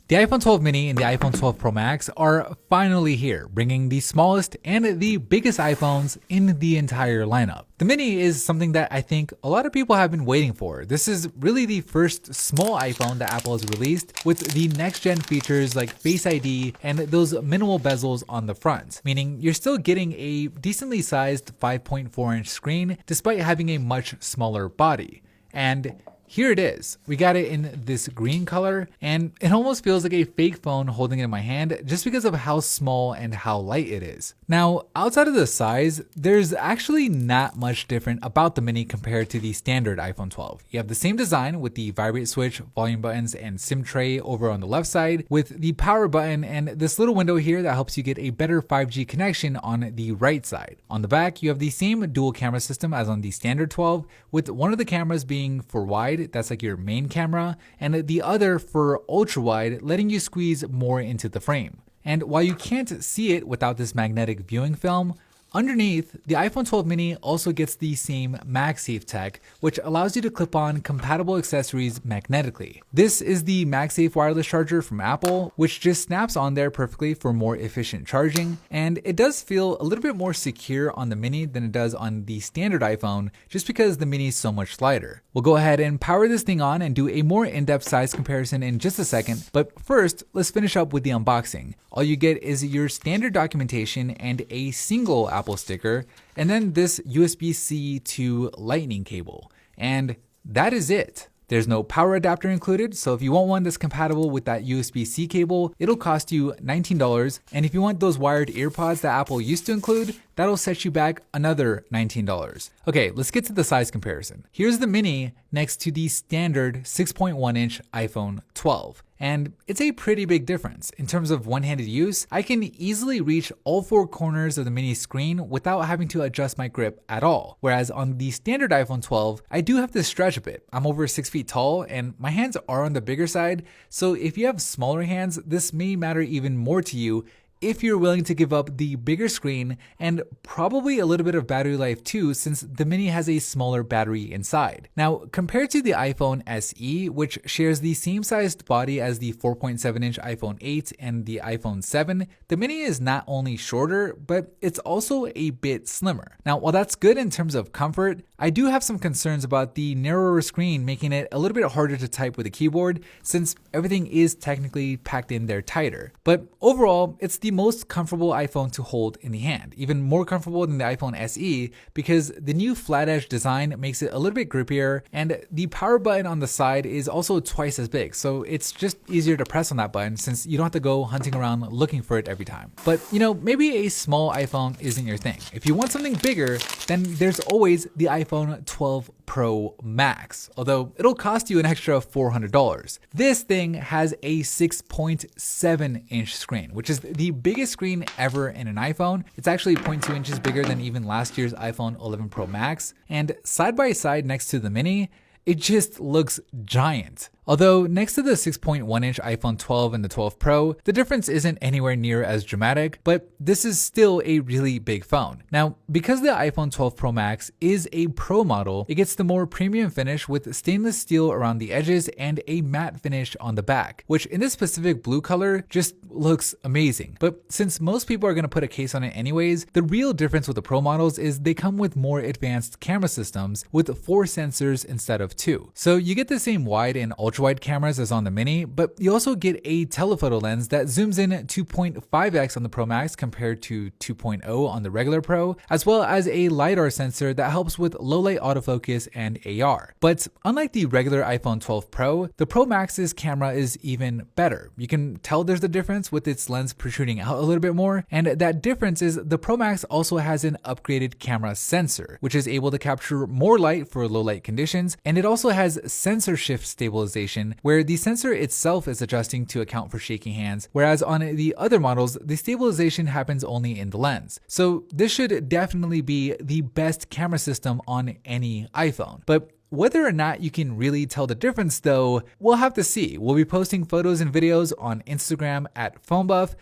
The iPhone 12 mini and the iPhone 12 Pro Max are finally here, bringing the smallest and the biggest iPhones in the entire lineup. The mini is something that I think a lot of people have been waiting for. This is really the first small iPhone that Apple has released with the next gen features like Face ID and those minimal bezels on the front, meaning you're still getting a decently sized 5.4-inch screen despite having a much smaller body. And here it is. We got it in this green color, and it almost feels like a fake phone holding it in my hand just because of how small and how light it is. Now, outside of the size, there's actually not much different about the mini compared to the standard iPhone 12. You have the same design with the vibrate switch, volume buttons, and SIM tray over on the left side, with the power button and this little window here that helps you get a better 5G connection on the right side. On the back, you have the same dual camera system as on the standard 12, with one of the cameras being for wide, that's like your main camera, and the other for ultra wide, letting you squeeze more into the frame. And while you can't see it without this magnetic viewing film, underneath, the iPhone 12 mini also gets the same MagSafe tech, which allows you to clip on compatible accessories magnetically. This is the MagSafe wireless charger from Apple, which just snaps on there perfectly for more efficient charging, and it does feel a little bit more secure on the mini than it does on the standard iPhone, just because the mini is so much lighter. We'll go ahead and power this thing on and do a more in-depth size comparison in just a second, but first, let's finish up with the unboxing. All you get is your standard documentation and a single Apple sticker, and then this USB-C to Lightning cable. And that is it. There's no power adapter included, so if you want one that's compatible with that USB-C cable, it'll cost you $19. And if you want those wired earpods that Apple used to include, that'll set you back another $19. Okay, let's get to the size comparison. Here's the mini next to the standard 6.1-inch iPhone 12. And it's a pretty big difference. In terms of one-handed use, I can easily reach all four corners of the mini screen without having to adjust my grip at all. Whereas on the standard iPhone 12, I do have to stretch a bit. I'm over 6 feet tall and my hands are on the bigger side. So if you have smaller hands, this may matter even more to you if you're willing to give up the bigger screen and probably a little bit of battery life too, since the mini has a smaller battery inside. Now, compared to the iPhone SE, which shares the same sized body as the 4.7-inch iPhone 8 and the iPhone 7, the mini is not only shorter, but it's also a bit slimmer. Now, while that's good in terms of comfort, I do have some concerns about the narrower screen making it a little bit harder to type with a keyboard, since everything is technically packed in there tighter. But overall, it's the most comfortable iPhone to hold in the hand, even more comfortable than the iPhone SE, because the new flat edge design makes it a little bit grippier, and the power button on the side is also twice as big, so it's just easier to press on that button since you don't have to go hunting around looking for it every time. But maybe a small iPhone isn't your thing. If you want something bigger, then there's always the iPhone 12 Pro Max, although it'll cost you an extra $400. This thing has a 6.7-inch screen, which is the biggest screen ever in an iPhone. It's actually 0.2 inches bigger than even last year's iPhone 11 Pro Max, and side by side next to the mini, it just looks giant. Although next to the 6.1-inch iPhone 12 and the 12 Pro, the difference isn't anywhere near as dramatic, but this is still a really big phone. Now, because the iPhone 12 Pro Max is a Pro model, it gets the more premium finish with stainless steel around the edges and a matte finish on the back, which in this specific blue color just looks amazing. But since most people are going to put a case on it anyways, the real difference with the Pro models is they come with more advanced camera systems with 4 sensors instead of 2. So you get the same wide and ultra wide cameras as on the mini, but you also get a telephoto lens that zooms in 2.5x on the Pro Max compared to 2.0 on the regular Pro, as well as a LiDAR sensor that helps with low light autofocus and AR. But unlike the regular iPhone 12 Pro, the Pro Max's camera is even better. You can tell there's a difference with its lens protruding out a little bit more, and that difference is the Pro Max also has an upgraded camera sensor, which is able to capture more light for low light conditions, and it also has sensor shift stabilization, where the sensor itself is adjusting to account for shaking hands, whereas on the other models, the stabilization happens only in the lens. So this should definitely be the best camera system on any iPhone. But whether or not you can really tell the difference though, we'll have to see. We'll be posting photos and videos on Instagram at PhoneBuff,